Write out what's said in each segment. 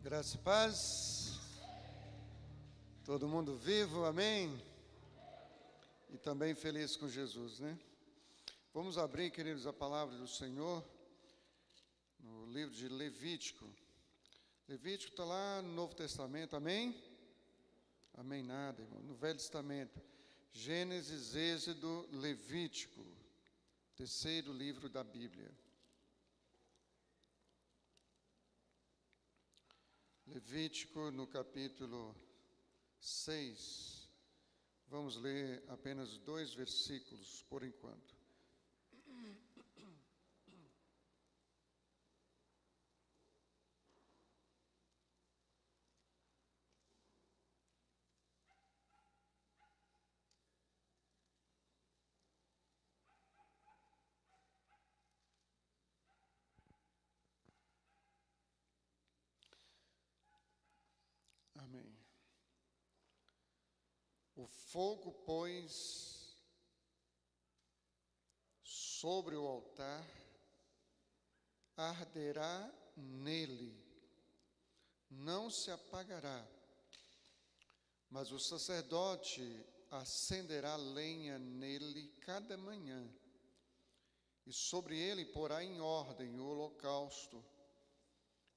Graça e paz. Todo mundo vivo, amém? E também feliz com Jesus, né? Vamos abrir, queridos, a palavra do Senhor no livro de Levítico. Levítico está lá no Novo Testamento, amém? Amém nada, irmão. No Velho Testamento, Gênesis, Êxodo, Levítico, terceiro livro da Bíblia. Levítico, no capítulo 6, vamos ler apenas 2 versículos por enquanto. Amém. O fogo, pois, sobre o altar, arderá nele, não se apagará, mas o sacerdote acenderá lenha nele cada manhã, e sobre ele porá em ordem o holocausto,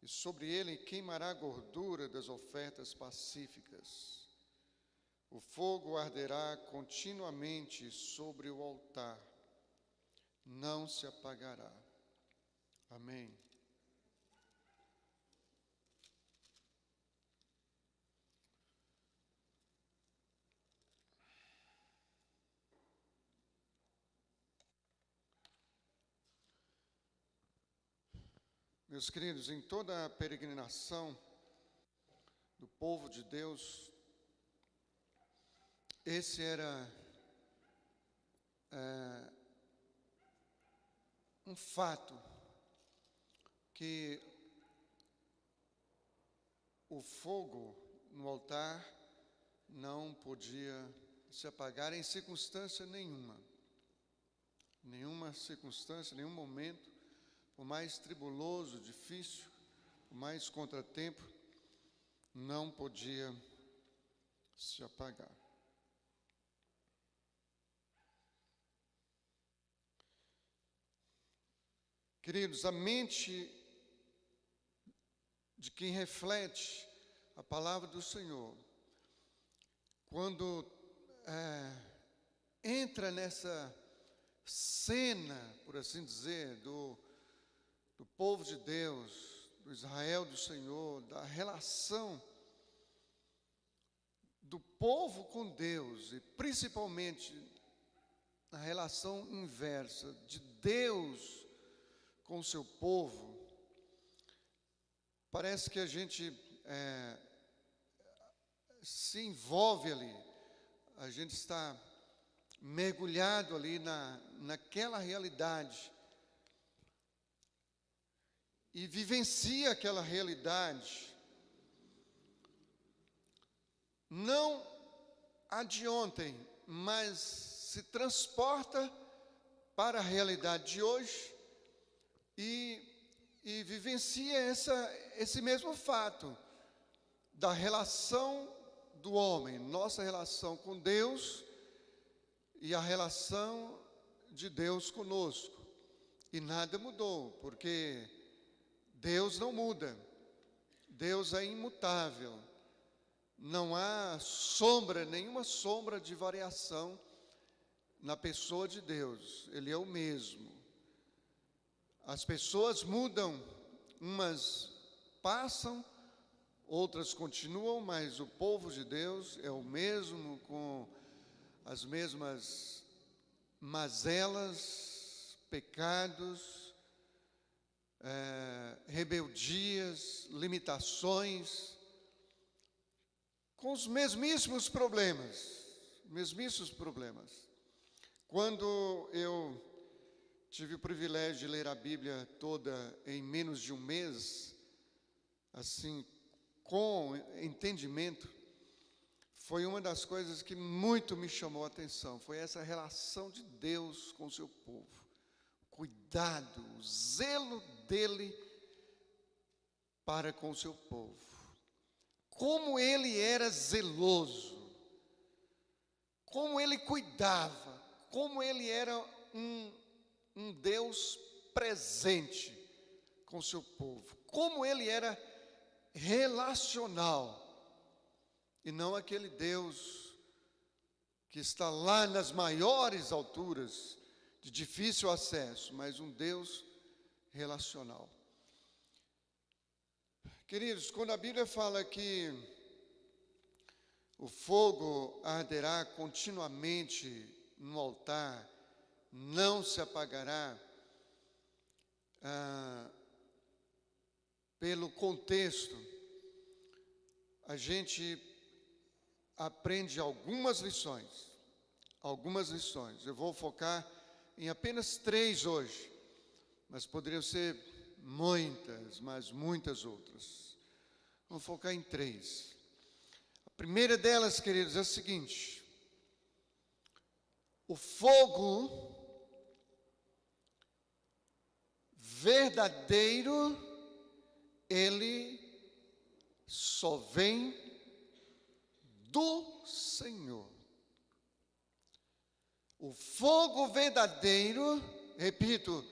e sobre ele queimará a gordura das ofertas pacíficas. O fogo arderá continuamente sobre o altar, não se apagará. Amém. Meus queridos, em toda a peregrinação do povo de Deus, esse era um fato, que o fogo no altar não podia se apagar em circunstância nenhuma. Nenhuma circunstância, nenhum momento, por mais tribuloso, difícil, por mais contratempo, não podia se apagar. Queridos, a mente de quem reflete a palavra do Senhor, quando entra nessa cena, por assim dizer, do povo de Deus, do Israel do Senhor, da relação do povo com Deus, e principalmente a relação inversa de Deus com o seu povo, parece que a gente se envolve ali, a gente está mergulhado ali naquela realidade e vivencia aquela realidade, não a de ontem, mas se transporta para a realidade de hoje e vivencia esse mesmo fato da relação do homem, nossa relação com Deus e a relação de Deus conosco. E nada mudou, porque Deus não muda, Deus é imutável, não há nenhuma sombra de variação na pessoa de Deus, Ele é o mesmo. As pessoas mudam, umas passam, outras continuam, mas o povo de Deus é o mesmo, com as mesmas mazelas, pecados, rebeldias, limitações, com os mesmíssimos problemas. Quando eu tive o privilégio de ler a Bíblia toda em menos de um mês, assim, com entendimento, foi uma das coisas que muito me chamou a atenção, foi essa relação de Deus com o seu povo. Cuidado, o zelo dele para com o seu povo. como ele era zeloso, como ele cuidava, como ele era um Deus presente com o seu povo, como ele era relacional, e não aquele Deus que está lá nas maiores alturas, de difícil acesso, mas um Deus relacional. Queridos, quando a Bíblia fala que o fogo arderá continuamente no altar, não se apagará, pelo contexto, a gente aprende algumas lições. Eu vou focar em apenas 3 hoje, mas poderiam ser muitas, mas muitas outras. Vamos focar em 3. A primeira delas, queridos, é a seguinte: o fogo verdadeiro, ele só vem do Senhor. O fogo verdadeiro, repito,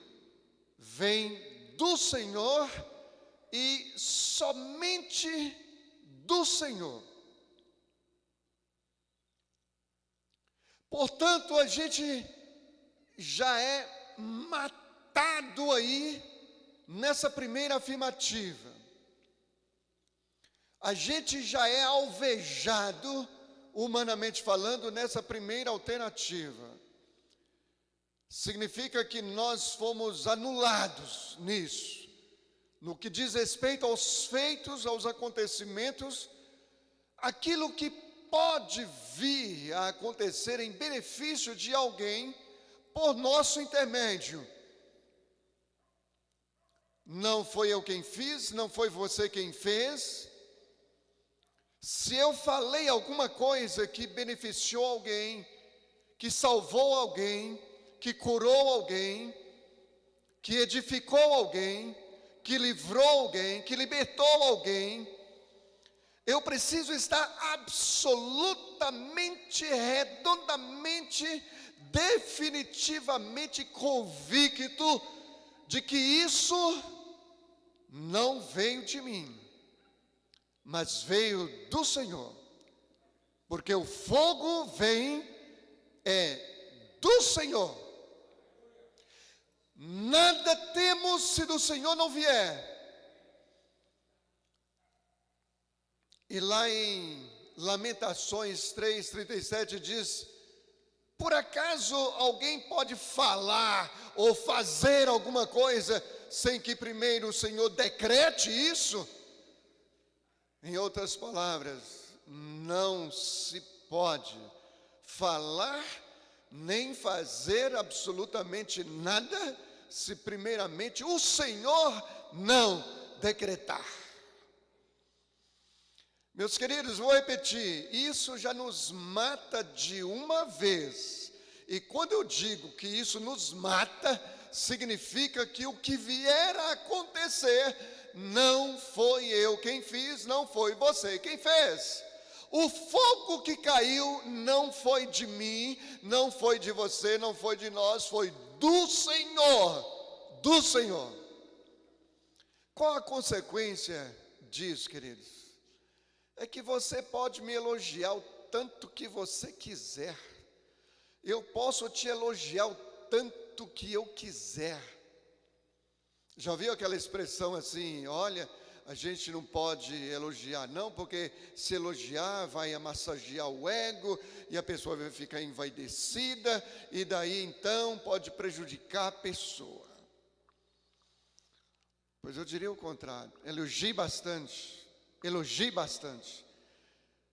vem do Senhor e somente do Senhor. Portanto, a gente já é matado aí nessa primeira afirmativa. A gente já é alvejado, humanamente falando, nessa primeira alternativa. Significa que nós fomos anulados nisso. No que diz respeito aos feitos, aos acontecimentos, aquilo que pode vir a acontecer em benefício de alguém por nosso intermédio. Não foi eu quem fiz, não foi você quem fez. Se eu falei alguma coisa que beneficiou alguém, que salvou alguém, que curou alguém, que edificou alguém, que livrou alguém, que libertou alguém, eu preciso estar absolutamente, redondamente, definitivamente convicto de que isso não veio de mim, mas veio do Senhor, porque o fogo vem do Senhor. Nada temos se do Senhor não vier. E lá em Lamentações 3:37 diz: por acaso alguém pode falar ou fazer alguma coisa sem que primeiro o Senhor decrete isso? Em outras palavras, não se pode falar nem fazer absolutamente nada se primeiramente o Senhor não decretar. Meus queridos, vou repetir, isso já nos mata de uma vez. E quando eu digo que isso nos mata, significa que o que vier a acontecer, não foi eu quem fiz, não foi você quem fez. O fogo que caiu não foi de mim, não foi de você, não foi de nós, foi do Senhor, do Senhor. Qual a consequência disso, queridos? É que você pode me elogiar o tanto que você quiser. Eu posso te elogiar o tanto que eu quiser. Já viu aquela expressão assim, olha, a gente não pode elogiar não, porque se elogiar vai massagear o ego e a pessoa vai ficar envaidecida e daí então pode prejudicar a pessoa. Pois eu diria o contrário, elogie bastante.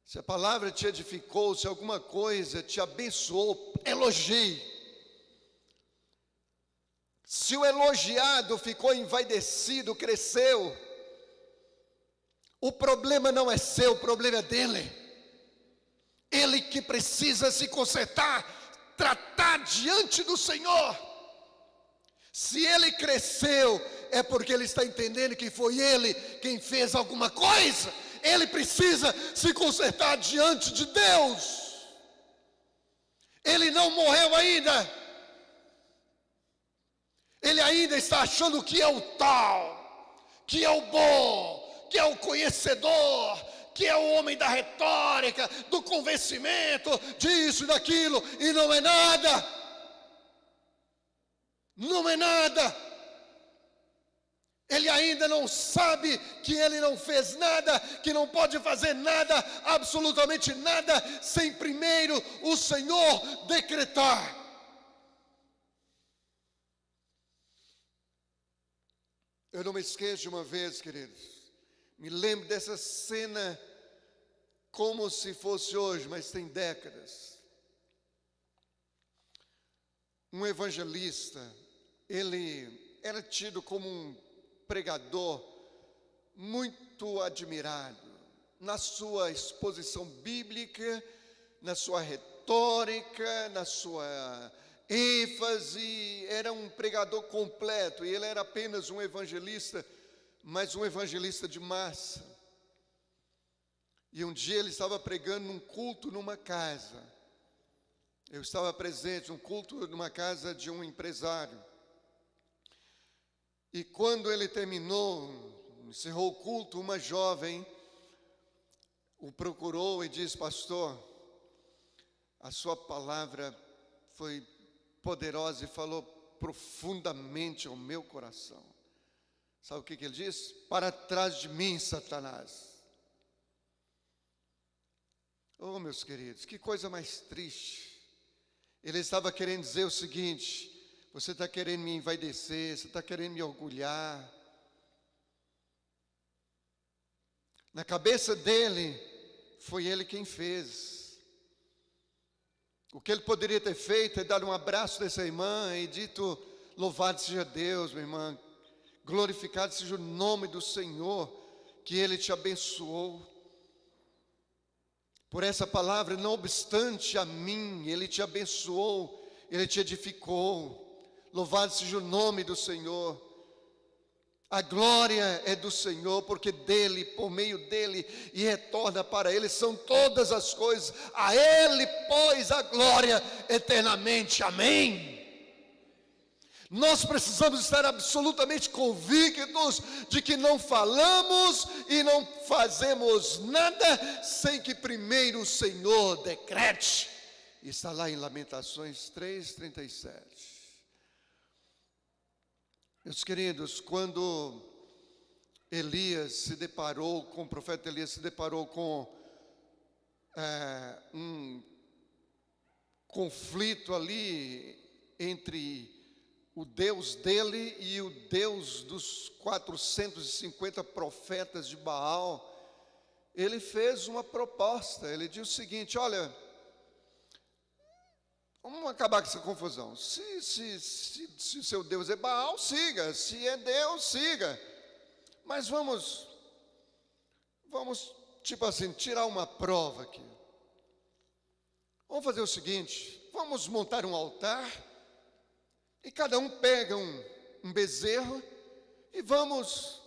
Se a palavra te edificou, se alguma coisa te abençoou, elogie. Se o elogiado ficou envaidecido, cresceu, o problema não é seu, o problema é dele. Ele que precisa se consertar, tratar diante do Senhor. Se ele cresceu, é porque ele está entendendo que foi ele quem fez alguma coisa. ele precisa se consertar diante de Deus. Ele não morreu ainda. Ele ainda está achando que é o tal, que é o bom, que é o conhecedor, que é o homem da retórica, do convencimento, disso e daquilo, e não é nada. Não é nada. Ele ainda não sabe que ele não fez nada, que não pode fazer nada, absolutamente nada, sem primeiro o Senhor decretar. Eu não me esqueço de uma vez, queridos, me lembro dessa cena como se fosse hoje, mas tem décadas. Um evangelista, ele era tido como um pregador muito admirado na sua exposição bíblica, na sua retórica, na sua ênfase. Era um pregador completo, e ele era apenas um evangelista, mas um evangelista de massa. E um dia ele estava pregando num culto numa casa. Eu estava presente num culto numa casa de um empresário. E quando ele terminou, encerrou o culto, uma jovem o procurou e disse: pastor, a sua palavra foi poderosa e falou profundamente ao meu coração. Sabe o que ele disse? Para trás de mim, Satanás. Oh, meus queridos, que coisa mais triste. Ele estava querendo dizer o seguinte: você está querendo me envaidecer, você está querendo me orgulhar. Na cabeça dele, foi ele quem fez. O que ele poderia ter feito é dar um abraço dessa irmã e dito: louvado seja Deus, minha irmã, glorificado seja o nome do Senhor, que Ele te abençoou. Por essa palavra, não obstante a mim, Ele te abençoou, Ele te edificou. Louvado seja o nome do Senhor. A glória é do Senhor, porque dele, por meio dele e retorna para ele, são todas as coisas. A ele, pois, a glória eternamente. Amém. Nós precisamos estar absolutamente convictos de que não falamos e não fazemos nada sem que primeiro o Senhor decrete. Está lá em Lamentações 3:37. Meus queridos, quando Elias se deparou com o profeta Elias, se deparou com um conflito ali entre o Deus dele e o Deus dos 450 profetas de Baal, ele fez uma proposta. Ele disse o seguinte: olha, vamos acabar com essa confusão. Se seu Deus é Baal, siga. Se é Deus, siga. Mas vamos, tipo assim, tirar uma prova aqui. Vamos fazer o seguinte: vamos montar um altar, e cada um pega um bezerro, e vamos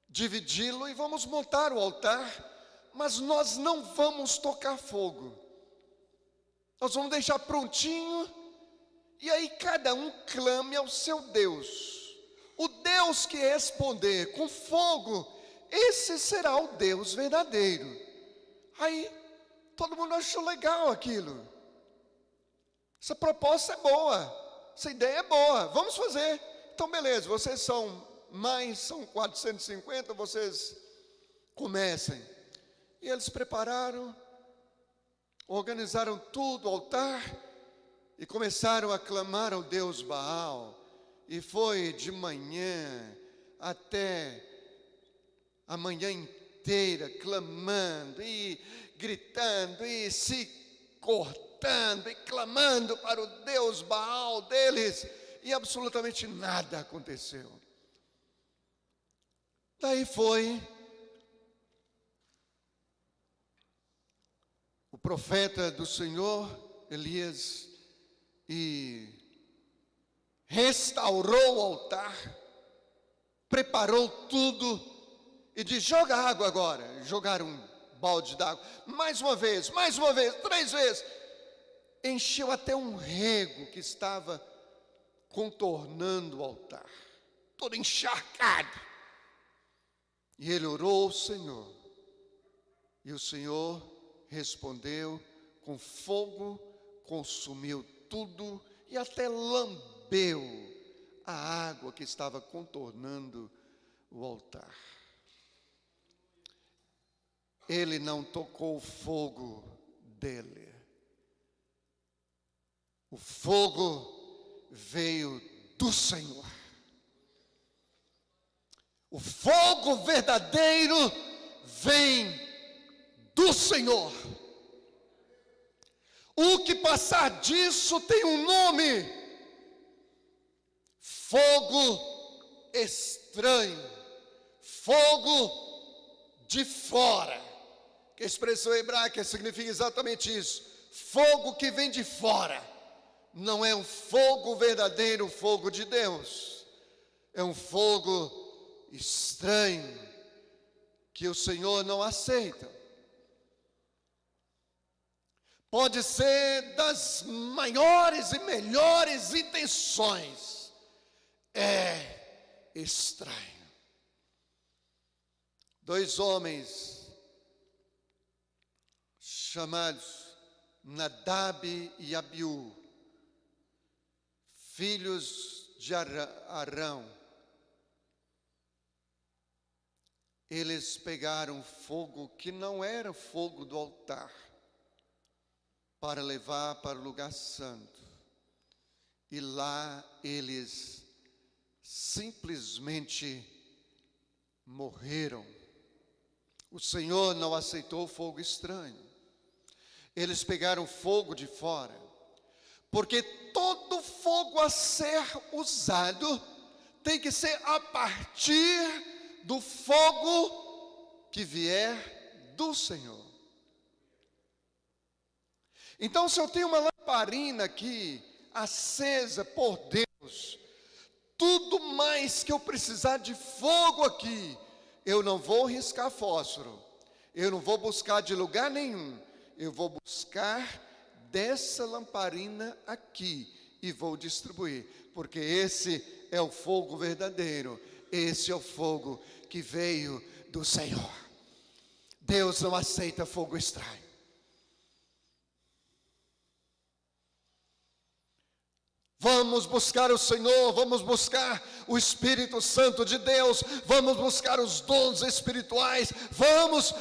dividi-lo, e vamos montar o altar, mas nós não vamos tocar fogo. Nós vamos deixar prontinho, e aí cada um clame ao seu Deus. O Deus que responder com fogo, esse será o Deus verdadeiro. Aí todo mundo achou legal aquilo. Essa proposta é boa, essa ideia é boa, vamos fazer. Então beleza, vocês são 450, vocês comecem. E eles prepararam, organizaram tudo, o altar, e começaram a clamar ao Deus Baal. E foi de manhã até a manhã inteira, clamando e gritando e se cortando e clamando para o Deus Baal deles, e absolutamente nada aconteceu. Daí foi o profeta do Senhor, Elias, e restaurou o altar, preparou tudo, e diz: joga água agora. Jogaram um balde d'água, mais uma vez, 3 vezes. Encheu até um rego que estava contornando o altar, todo encharcado. E ele orou ao Senhor, e o Senhor respondeu com fogo, consumiu tudo e até lambeu a água que estava contornando o altar. Ele não tocou o fogo dele. O fogo veio do Senhor. O fogo verdadeiro vem do Senhor. O que passar disso tem um nome: fogo estranho, fogo de fora. Que a expressão hebraica significa exatamente isso: fogo que vem de fora. Não é um fogo verdadeiro, o fogo de Deus. É um fogo estranho, que o Senhor não aceita. Pode ser das maiores e melhores intenções, é estranho. 2 homens chamados Nadab e Abiú, filhos de Arão, eles pegaram fogo que não era fogo do altar, para levar para o lugar santo. E lá eles simplesmente morreram. O Senhor não aceitou fogo estranho. Eles pegaram fogo de fora, porque todo fogo a ser usado tem que ser a partir do fogo que vier do Senhor. Então, se eu tenho uma lamparina aqui, acesa por Deus, tudo mais que eu precisar de fogo aqui, eu não vou riscar fósforo, eu não vou buscar de lugar nenhum, eu vou buscar dessa lamparina aqui e vou distribuir, porque esse é o fogo verdadeiro, esse é o fogo que veio do Senhor. Deus não aceita fogo estranho. Vamos buscar o Senhor, vamos buscar o Espírito Santo de Deus, vamos buscar os dons espirituais, vamos,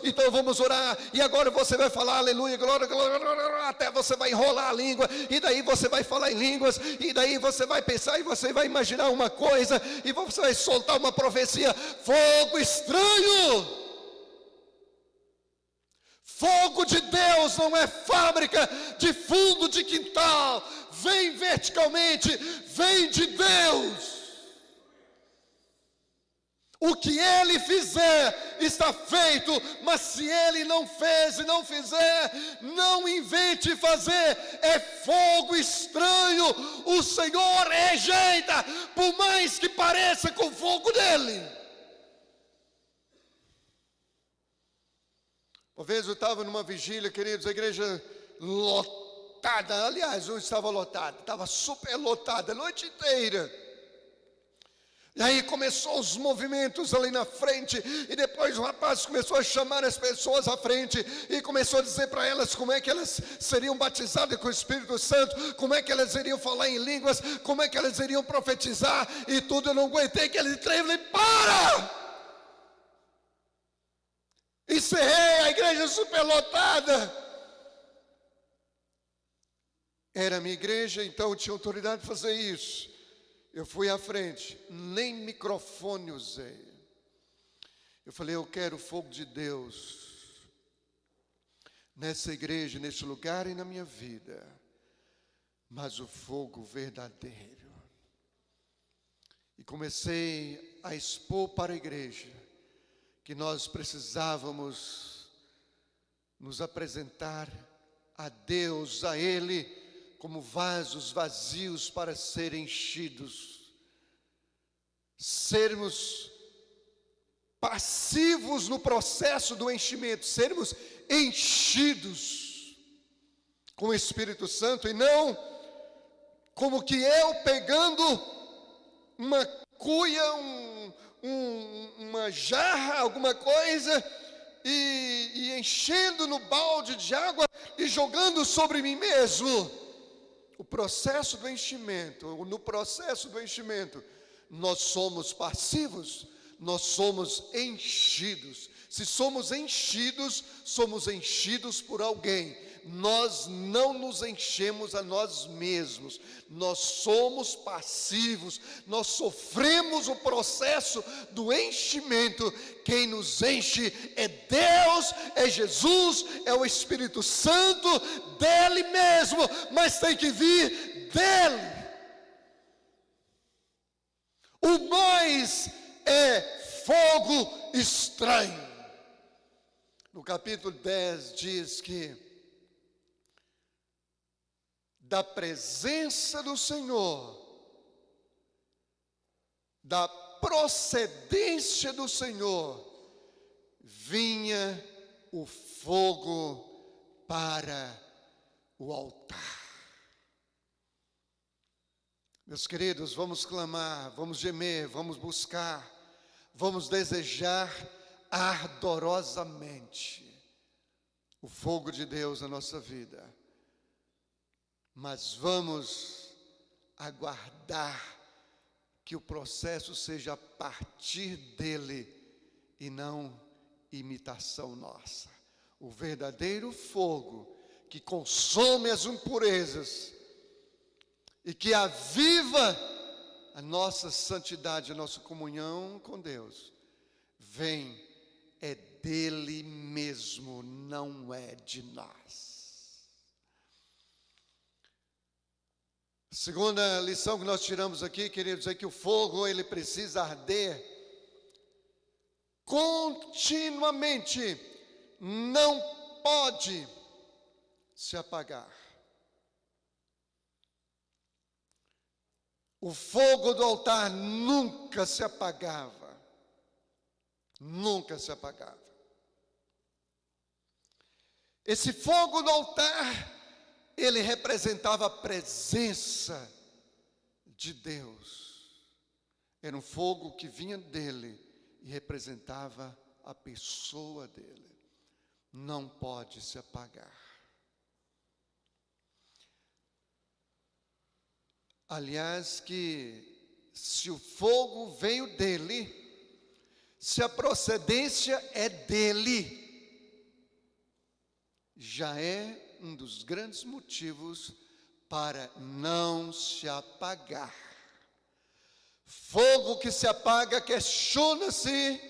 então vamos orar, e agora você vai falar aleluia, glória, glória, glória, até você vai enrolar a língua, e daí você vai falar em línguas, e daí você vai pensar, e você vai imaginar uma coisa, e você vai soltar uma profecia. Fogo estranho! Fogo de Deus não é fábrica de fundo de quintal, vem verticalmente, vem de Deus. O que Ele fizer está feito, mas se Ele não fez e não fizer, não invente fazer, é fogo estranho, o Senhor rejeita, por mais que pareça com o fogo dEle. Uma vez eu estava numa vigília, queridos, a igreja lotada, aliás, não estava lotada, estava super lotada a noite inteira. E aí começou os movimentos ali na frente, e depois o rapaz começou a chamar as pessoas à frente, e começou a dizer para elas como é que elas seriam batizadas com o Espírito Santo, como é que elas iriam falar em línguas, como é que elas iriam profetizar, e tudo. Eu não aguentei que ele tremeu, para! Encerrei, a igreja superlotada. Era a minha igreja, então eu tinha autoridade de fazer isso. Eu fui à frente, nem microfone usei. Eu falei: eu quero o fogo de Deus nessa igreja, nesse lugar e na minha vida, mas o fogo verdadeiro. E comecei a expor para a igreja que nós precisávamos nos apresentar a Deus, a Ele, como vasos vazios para serem enchidos, sermos passivos no processo do enchimento, sermos enchidos com o Espírito Santo, e não como que eu pegando uma cuia, uma jarra, alguma coisa, e enchendo no balde de água e jogando sobre mim mesmo. O processo do enchimento, no processo do enchimento, nós somos passivos, nós somos enchidos. Se somos enchidos por alguém. Nós não nos enchemos a nós mesmos, nós somos passivos, nós sofremos o processo do enchimento. Quem nos enche é Deus, é Jesus, é o Espírito Santo, dele mesmo, mas tem que vir dele. O mais é fogo estranho. No capítulo 10 diz que da presença do Senhor, da procedência do Senhor, vinha o fogo para o altar. Meus queridos, vamos clamar, vamos gemer, vamos buscar, vamos desejar ardorosamente o fogo de Deus na nossa vida. Mas vamos aguardar que o processo seja a partir dele e não imitação nossa. O verdadeiro fogo que consome as impurezas e que aviva a nossa santidade, a nossa comunhão com Deus, é dele mesmo, não é de nós. Segunda lição que nós tiramos aqui, queridos, é que o fogo, ele precisa arder continuamente, não pode se apagar. O fogo do altar nunca se apagava, nunca se apagava. Esse fogo do altar, ele representava a presença de Deus. Era um fogo que vinha dele e representava a pessoa dele. Não pode se apagar. Aliás, que se o fogo veio dele, se a procedência é dele, já é um dos grandes motivos para não se apagar. Fogo que se apaga, questiona-se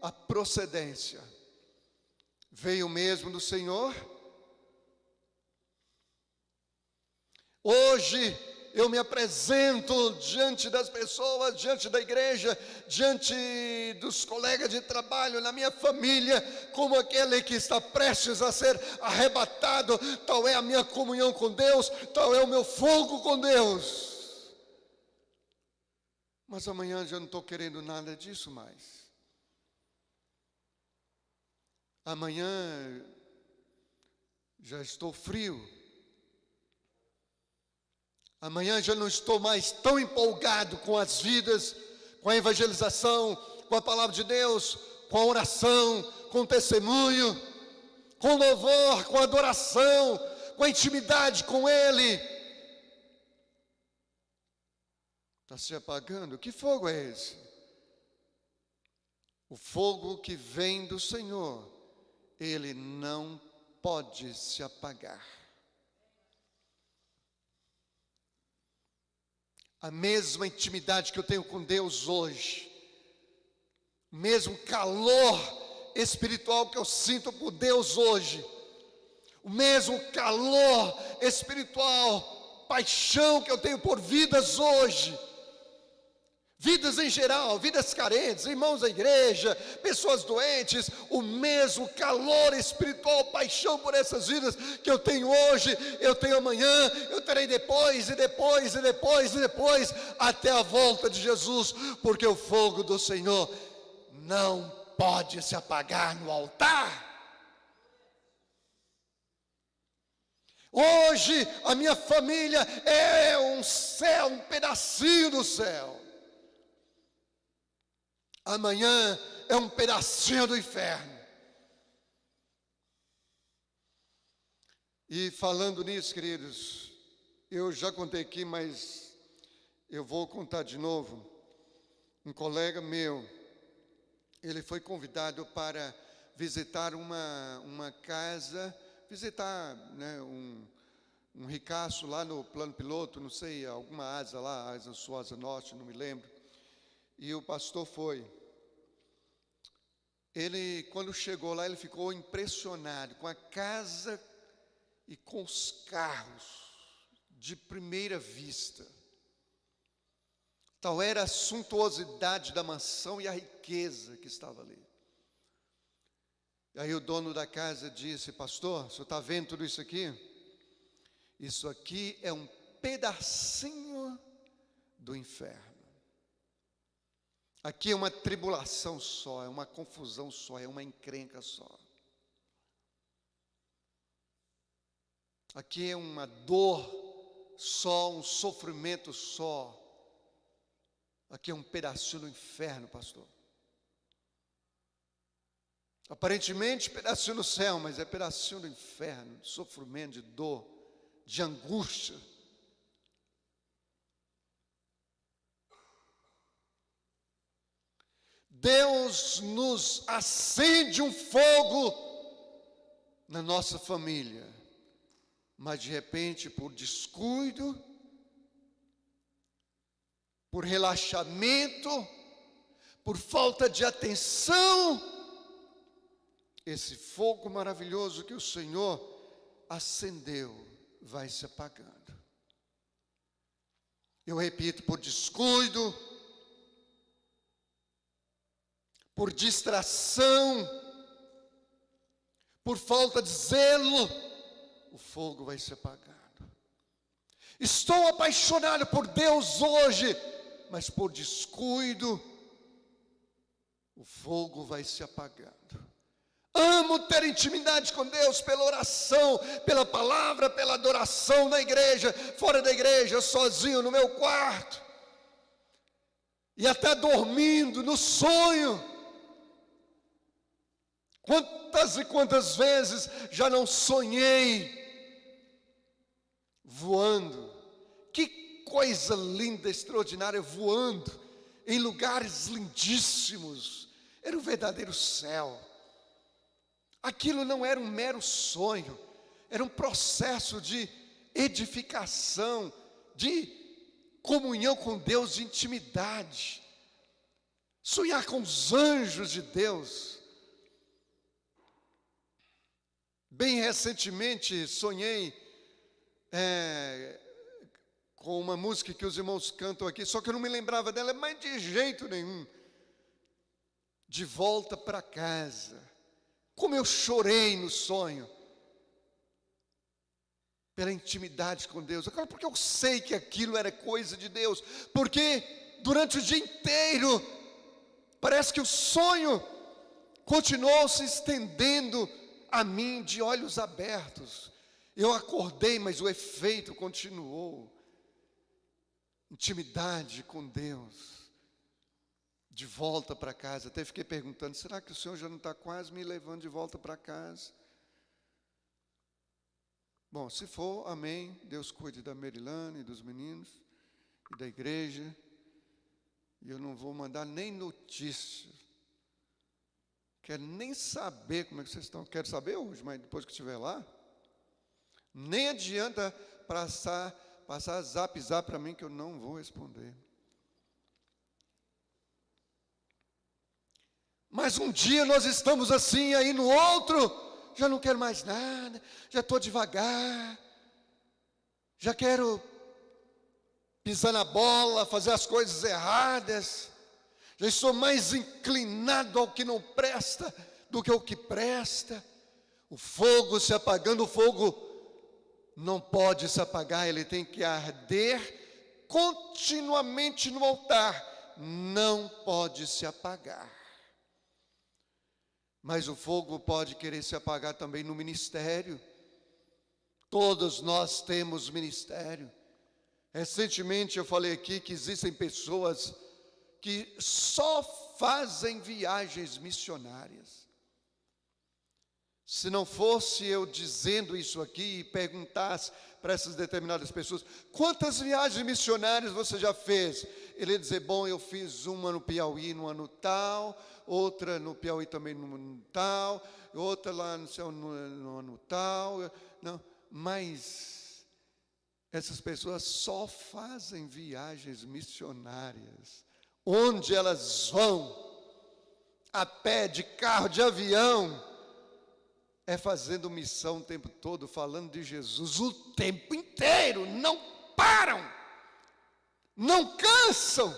a procedência. Veio mesmo do Senhor? Hoje eu me apresento diante das pessoas, diante da igreja, diante dos colegas de trabalho, na minha família, como aquele que está prestes a ser arrebatado. Tal é a minha comunhão com Deus, tal é o meu fogo com Deus. Mas amanhã já não estou querendo nada disso mais. Amanhã já estou frio. Amanhã já não estou mais tão empolgado com as vidas, com a evangelização, com a palavra de Deus, com a oração, com o testemunho, com o louvor, com a adoração, com a intimidade com Ele. Está se apagando? Que fogo é esse? O fogo que vem do Senhor, ele não pode se apagar. A mesma intimidade que eu tenho com Deus hoje, o mesmo calor espiritual que eu sinto por Deus hoje, o mesmo calor espiritual, paixão que eu tenho por vidas hoje, vidas em geral, vidas carentes, irmãos da igreja, pessoas doentes, o mesmo calor espiritual, paixão por essas vidas que eu tenho hoje, eu tenho amanhã, eu terei depois, e depois, e depois, e depois, até a volta de Jesus, porque o fogo do Senhor não pode se apagar no altar. Hoje a minha família é um céu, um pedacinho do céu. Amanhã é um pedacinho do inferno. E falando nisso, queridos, eu já contei aqui, mas eu vou contar de novo. Um colega meu, ele foi convidado para visitar uma casa, visitar, né, um ricaço lá no plano piloto, não sei, alguma asa lá, asa sul, asa norte, não me lembro. E o pastor foi. Ele, quando chegou lá, ele ficou impressionado com a casa e com os carros de primeira vista. Tal era a suntuosidade da mansão e a riqueza que estava ali. E aí o dono da casa disse: pastor, o senhor está vendo tudo isso aqui? Isso aqui é um pedacinho do inferno. Aqui é uma tribulação só, é uma confusão só, é uma encrenca só. Aqui é uma dor só, um sofrimento só. Aqui é um pedacinho do inferno, pastor. Aparentemente pedacinho do céu, mas é pedacinho do inferno, de sofrimento, de dor, de angústia. Deus nos acende um fogo na nossa família, mas de repente, por descuido, por relaxamento, por falta de atenção, esse fogo maravilhoso que o Senhor acendeu vai se apagando. Eu repito, por descuido, por distração, por falta de zelo, o fogo vai se apagando. Estou apaixonado por Deus hoje, mas por descuido, o fogo vai se apagando. Amo ter intimidade com Deus pela oração, pela palavra, pela adoração na igreja, fora da igreja, sozinho no meu quarto, e até dormindo, no sonho. Quantas e quantas vezes já não sonhei voando? Que coisa linda, extraordinária, voando em lugares lindíssimos. Era um verdadeiro céu. Aquilo não era um mero sonho, era um processo de edificação, de comunhão com Deus, de intimidade. Sonhar com os anjos de Deus. Bem recentemente sonhei com uma música que os irmãos cantam aqui, só que eu não me lembrava dela, mas de jeito nenhum. De volta para casa. Como eu chorei no sonho, pela intimidade com Deus. Agora, porque eu sei que aquilo era coisa de Deus, porque durante o dia inteiro, parece que o sonho continuou se estendendo a mim de olhos abertos. Eu acordei, mas o efeito continuou. Intimidade com Deus. De volta para casa. Até fiquei perguntando, será que o Senhor já não está quase me levando de volta para casa? Bom, se for, amém. Deus cuide da Merilane, dos meninos e da igreja. E eu não vou mandar nem notícia. Quero nem saber como é que vocês estão. Quero saber hoje, mas depois que estiver lá, nem adianta passar zap para mim que eu não vou responder. Mas um dia nós estamos assim, aí no outro, já não quero mais nada, já estou devagar, já quero pisar na bola, fazer as coisas erradas, já estou mais inclinado ao que não presta do que ao que presta. O fogo se apagando, o fogo não pode se apagar, ele tem que arder continuamente no altar, não pode se apagar. Mas o fogo pode querer se apagar também no ministério. Todos nós temos ministério. Recentemente eu falei aqui que existem pessoas que só fazem viagens missionárias. Se não fosse eu dizendo isso aqui e perguntasse para essas determinadas pessoas, quantas viagens missionárias você já fez? Ele ia dizer, bom, eu fiz uma no Piauí no ano tal, outra no Piauí também no ano tal, outra lá no céu no ano tal. Não, mas essas pessoas só fazem viagens missionárias. Onde elas vão, a pé, de carro, de avião, é fazendo missão o tempo todo, falando de Jesus o tempo inteiro, não param, não cansam.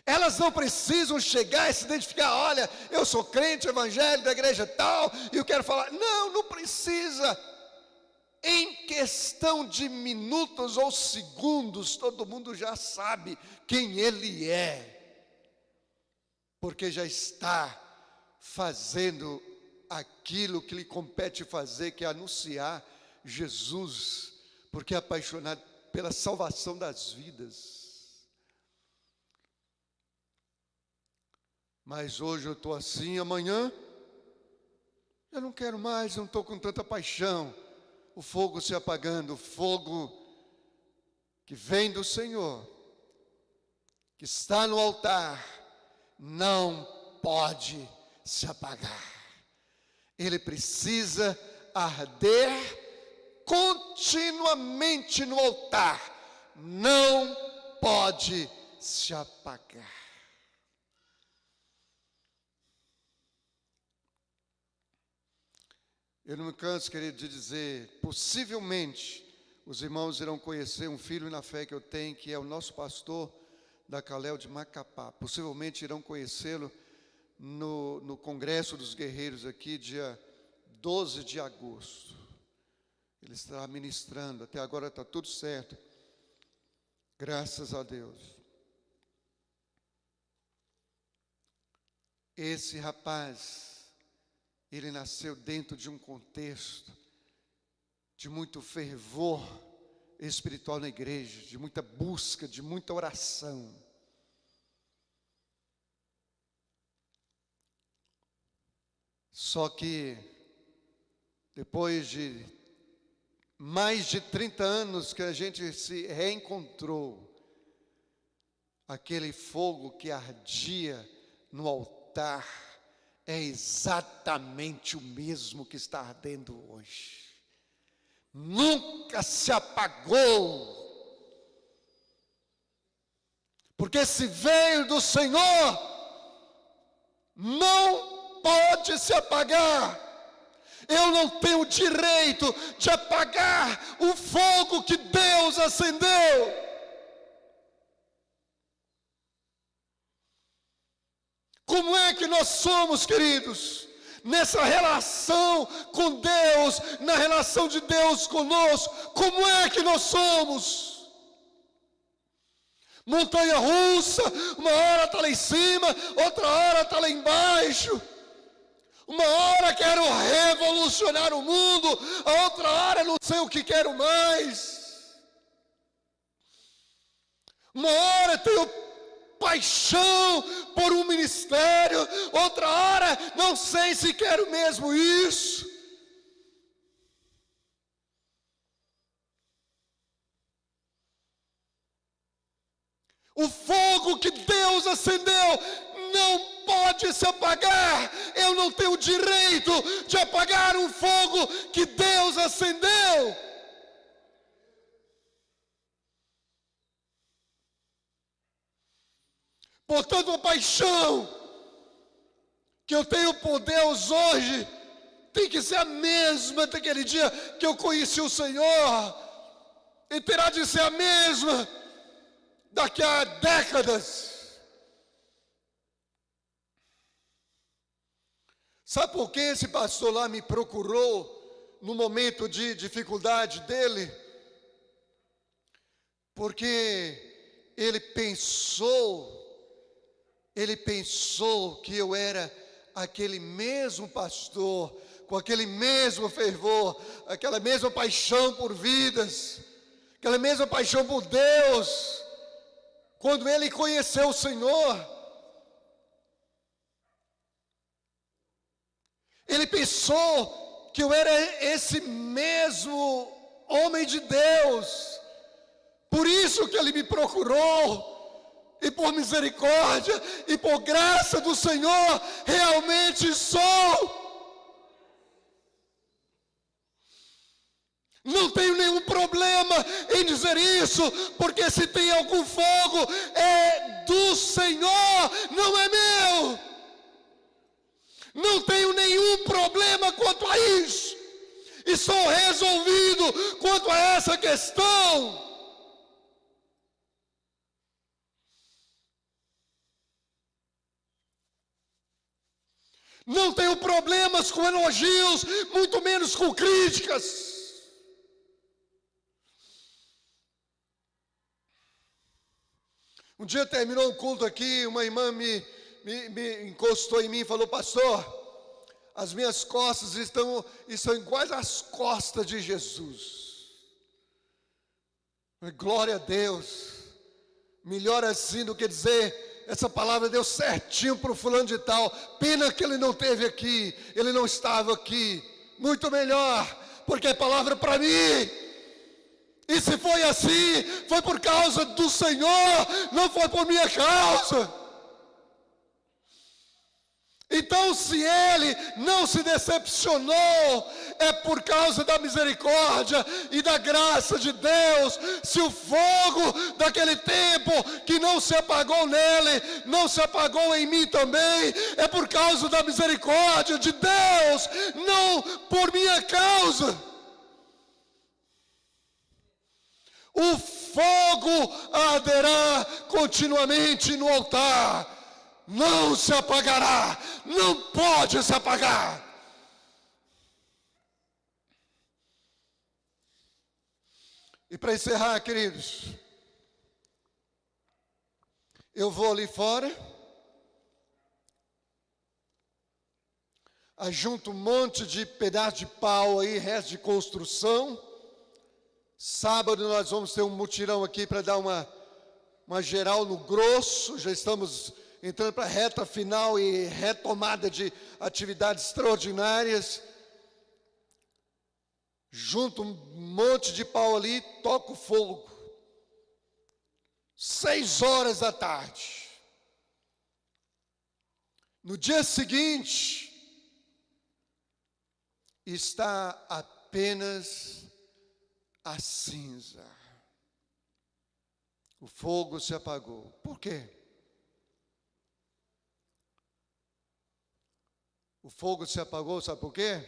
Elas não precisam chegar e se identificar, olha, eu sou crente evangélico da igreja tal, e eu quero falar. Não, não precisa. Em questão de minutos ou segundos, todo mundo já sabe quem ele é, porque já está fazendo aquilo que lhe compete fazer, que é anunciar Jesus, porque é apaixonado pela salvação das vidas. Mas hoje eu estou assim, amanhã eu não quero mais, não estou com tanta paixão. O fogo se apagando, o fogo que vem do Senhor, que está no altar, não pode se apagar. Ele precisa arder continuamente no altar, não pode se apagar. Eu não me canso, querido, de dizer, possivelmente os irmãos irão conhecer um filho na fé que eu tenho, que é o nosso pastor da Calel de Macapá. Possivelmente irão conhecê-lo no Congresso dos Guerreiros aqui, dia 12 de agosto. Ele estará ministrando, até agora está tudo certo. Graças a Deus. Esse rapaz, ele nasceu dentro de um contexto de muito fervor espiritual na igreja, de muita busca, de muita oração. Só que, depois de mais de 30 anos que a gente se reencontrou, aquele fogo que ardia no altar é exatamente o mesmo que está ardendo hoje. Nunca se apagou. Porque se veio do Senhor, não pode se apagar. Eu não tenho direito de apagar o fogo que Deus acendeu. Como é que nós somos, queridos? Nessa relação com Deus, na relação de Deus conosco, como é que nós somos? Montanha russa, uma hora está lá em cima, outra hora está lá embaixo. Uma hora quero revolucionar o mundo, a outra hora não sei o que quero mais. Uma hora tenho paixão por um ministério, outra hora não sei se quero mesmo isso. O fogo que Deus acendeu não pode se apagar. Eu não tenho direito de apagar um fogo que Deus acendeu. Portanto, a paixão que eu tenho por Deus hoje tem que ser a mesma daquele dia que eu conheci o Senhor, e terá de ser a mesma daqui a décadas. Sabe por que esse pastor lá me procurou no momento de dificuldade dele? Porque ele pensou ele pensou que eu era aquele mesmo pastor, com aquele mesmo fervor, aquela mesma paixão por vidas, aquela mesma paixão por Deus, quando ele conheceu o Senhor. Ele pensou que eu era esse mesmo homem de Deus, por isso que ele me procurou, e por misericórdia e por graça do Senhor, realmente sou. Não tenho nenhum problema em dizer isso, porque se tem algum fogo, é do Senhor, não é meu. Não tenho nenhum problema quanto a isso, e sou resolvido quanto a essa questão. Não tenho problemas com elogios, muito menos com críticas. Um dia terminou um culto aqui, uma irmã me encostou em mim e falou: pastor, as minhas costas estão iguais às costas de Jesus. Glória a Deus. Melhor assim do que dizer: essa palavra deu certinho para o fulano de tal. Pena que ele não esteve aqui, ele não estava aqui. Muito melhor, porque é palavra para mim. E se foi assim, foi por causa do Senhor, não foi por minha causa. Então, se ele não se decepcionou, é por causa da misericórdia e da graça de Deus. Se o fogo daquele tempo que não se apagou nele, não se apagou em mim também, é por causa da misericórdia de Deus, não por minha causa. O fogo arderá continuamente no altar. Não se apagará, não pode se apagar. E para encerrar, queridos, eu vou ali fora, ajunto um monte de pedaço de pau aí, resto de construção. Sábado nós vamos ter um mutirão aqui para dar uma geral no grosso. Já estamos entrando para a reta final e retomada de atividades extraordinárias. Junto um monte de pau ali, toco fogo. 6 da tarde. No dia seguinte, está apenas a cinza. O fogo se apagou. Por quê? O fogo se apagou, sabe por quê?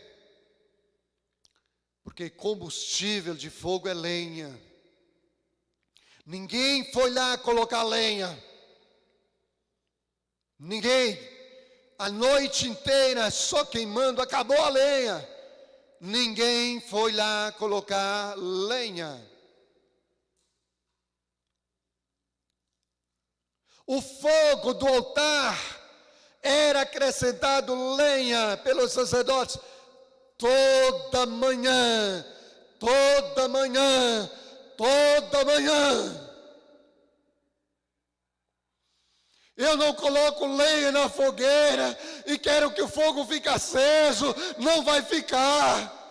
Porque combustível de fogo é lenha. Ninguém foi lá colocar lenha. Ninguém. A noite inteira só queimando, acabou a lenha. Ninguém foi lá colocar lenha. O fogo do altar era acrescentado lenha pelos sacerdotes toda manhã, toda manhã, toda manhã. Eu não coloco lenha na fogueira e quero que o fogo fique aceso, não vai ficar.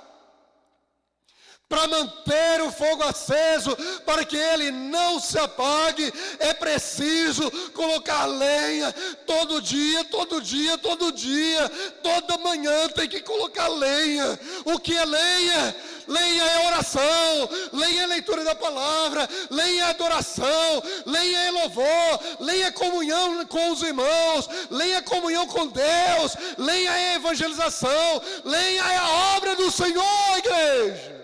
Para manter o fogo aceso, para que ele não se apague, é preciso colocar lenha todo dia, todo dia, todo dia. Toda manhã tem que colocar lenha. O que é lenha? Lenha é oração, lenha é leitura da palavra, lenha é adoração, lenha é louvor, lenha é comunhão com os irmãos, lenha é comunhão com Deus, lenha é evangelização, lenha é a obra do Senhor, igreja.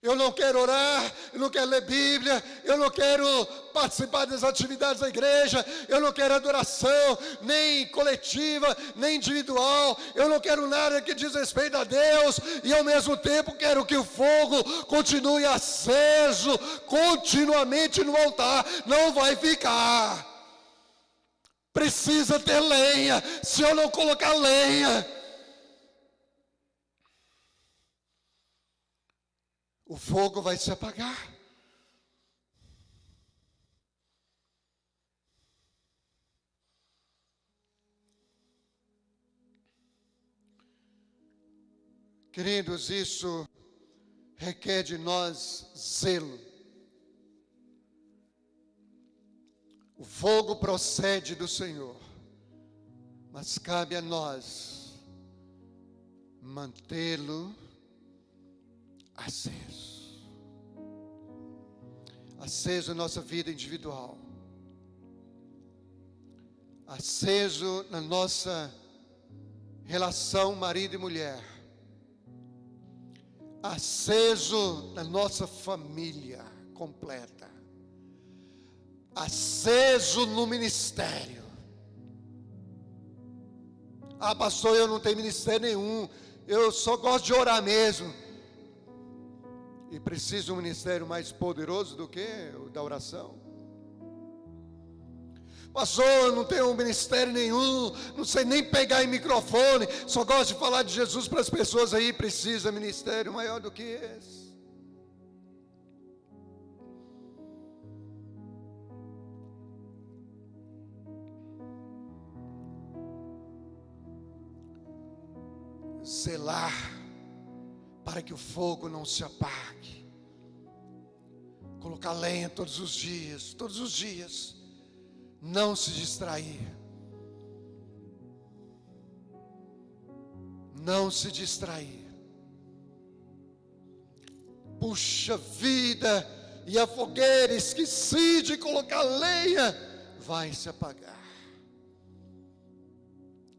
Eu não quero orar, eu não quero ler Bíblia, eu não quero participar das atividades da igreja, eu não quero adoração, nem coletiva, nem individual, eu não quero nada que diz respeito a Deus, e ao mesmo tempo quero que o fogo continue aceso, continuamente no altar. Não vai ficar. Precisa ter lenha. Se eu não colocar lenha, o fogo vai se apagar. Queridos, isso requer de nós zelo. O fogo procede do Senhor, mas cabe a nós mantê-lo aceso. Aceso na nossa vida individual. Aceso na nossa relação marido e mulher. Aceso na nossa família completa. Aceso no ministério. Ah, pastor, eu não tenho ministério nenhum, eu só gosto de orar mesmo. E precisa de um ministério mais poderoso do que o da oração? Pastor, eu não tenho ministério nenhum, não sei nem pegar em microfone, só gosto de falar de Jesus para as pessoas aí. Precisa de ministério maior do que esse. Zelar para que o fogo não se apague. Colocar lenha todos os dias. Não se distrair. Não se distrair. Puxa vida, e a fogueira, esqueci de colocar lenha, vai se apagar.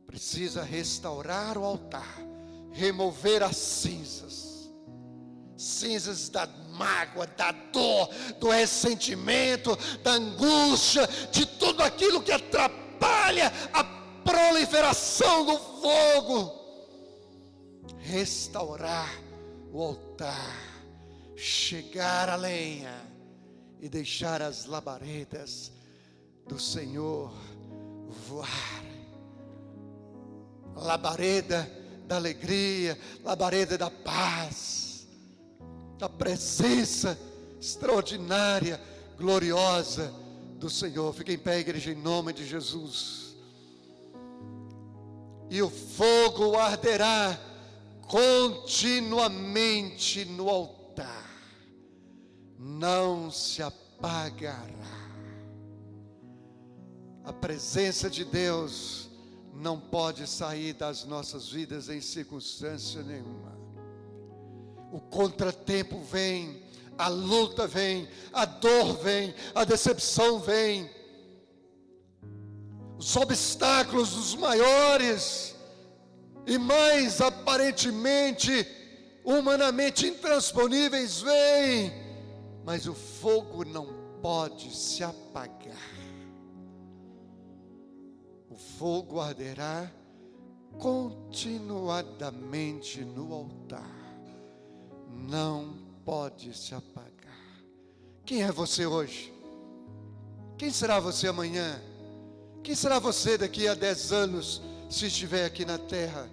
Precisa restaurar o altar, remover as cinzas da mágoa, da dor, do ressentimento, da angústia, de tudo aquilo que atrapalha a proliferação do fogo. Restaurar o altar, chegar a lenha e deixar as labaredas do Senhor voar. Labareda da alegria, labareda da paz, da presença extraordinária, gloriosa do Senhor. Fique em pé, igreja, em nome de Jesus. E o fogo arderá continuamente no altar, não se apagará. A presença de Deus não pode sair das nossas vidas em circunstância nenhuma. O contratempo vem, a luta vem, a dor vem, a decepção vem, os obstáculos, os maiores e mais aparentemente, humanamente intransponíveis vêm, mas o fogo não pode se apagar. O fogo arderá continuadamente no altar, não pode se apagar. Quem é você hoje? Quem será você amanhã? Quem será você daqui a 10 anos, se estiver aqui na terra?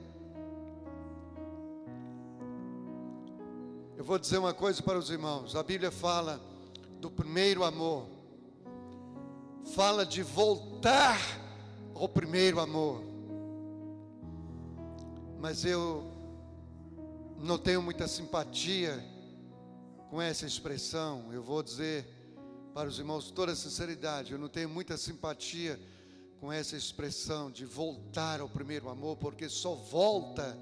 Eu vou dizer uma coisa para os irmãos. A Bíblia fala do primeiro amor, fala de voltar ao primeiro amor, mas eu não tenho muita simpatia com essa expressão. Eu vou dizer para os irmãos toda a sinceridade, eu não tenho muita simpatia com essa expressão de voltar ao primeiro amor, porque só volta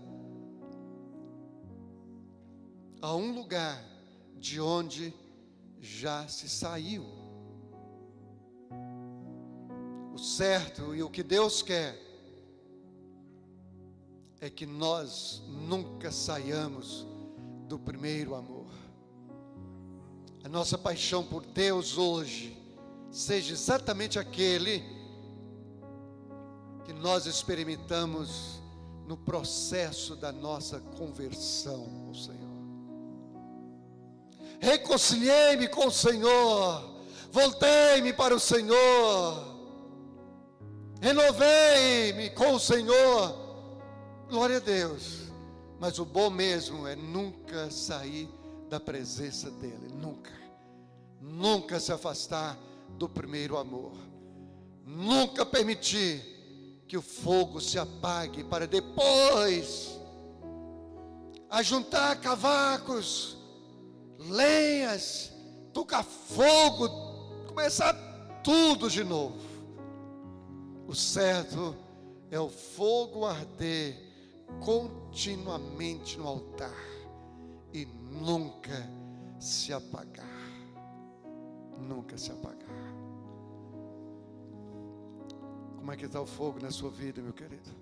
a um lugar de onde já se saiu. O certo e o que Deus quer é que nós nunca saiamos do primeiro amor. a nossa paixão por Deus hoje seja exatamente aquele que nós experimentamos no processo da nossa conversão ao Senhor. Reconciliei-me com o Senhor, voltei-me para o Senhor, renovei-me com o Senhor. Glória a Deus. Mas o bom mesmo é nunca sair da presença dEle, nunca se afastar do primeiro amor, nunca permitir que o fogo se apague para depois ajuntar cavacos, lenhas, tocar fogo, começar tudo de novo. O certo é o fogo arder continuamente no altar e nunca se apagar. Nunca se apagar. Como é que está o fogo na sua vida, meu querido?